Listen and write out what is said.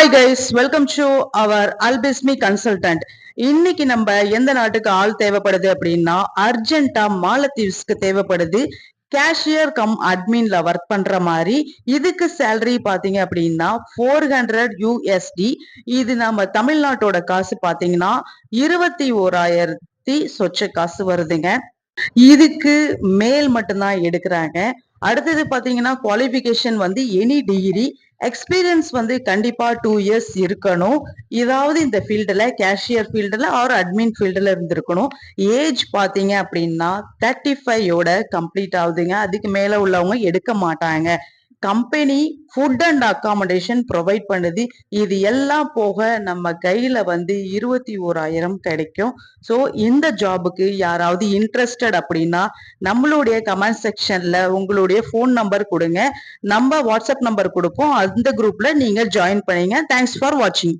Hi guys, welcome to our அல்பிஸ்மி consultant. இன்னைக்கு நம்ம எந்த நாட்டுக்கு ஆள் தேவைப்படுது அப்படின்னா அர்ஜென்டா மாலத்தீவ்ஸ்க்கு தேவைப்படுது. கேஷியர் கம் அட்மின்ல ஒர்க் பண்ற மாதிரி. இதுக்கு சேலரி பாத்தீங்க அப்படின்னா 400 USD. இது நம்ம தமிழ்நாட்டோட காசு பாத்தீங்கன்னா 21,000 சொச்ச காசு வருதுங்க. இதுக்கு மேல் மட்டும்தான் எடுக்கிறாங்க. அடுத்தது பாத்தீங்கன்னா குவாலிபிகேஷன் வந்து எனி டிகிரி, எக்ஸ்பீரியன்ஸ் வந்து கண்டிப்பா 2 இயர்ஸ் இருக்கணும். இதாவது இந்த ஃபீல்டுல கேஷியர் ஃபீல்டுல ஆர் அட்மின் ஃபீல்டுல இருந்திருக்கணும். ஏஜ் பாத்தீங்க அப்படின்னா 35 கம்ப்ளீட் ஆகுதுங்க. அதுக்கு மேல உள்ளவங்க எடுக்க மாட்டாங்க. Company food and accommodation provide பண்ணுது. இது எல்லாம் போக நம்ம கையில வந்து 21,000 கிடைக்கும். ஸோ இந்த ஜாபுக்கு யாராவது இன்ட்ரெஸ்டட் அப்படின்னா நம்மளுடைய கமெண்ட் செக்ஷன்ல உங்களுடைய ஃபோன் நம்பர் கொடுங்க. நம்ம வாட்ஸ்அப் நம்பர் கொடுப்போம். அந்த குரூப்ல நீங்க ஜாயின் பண்ணீங்க. தேங்க்ஸ் ஃபார் வாட்சிங்.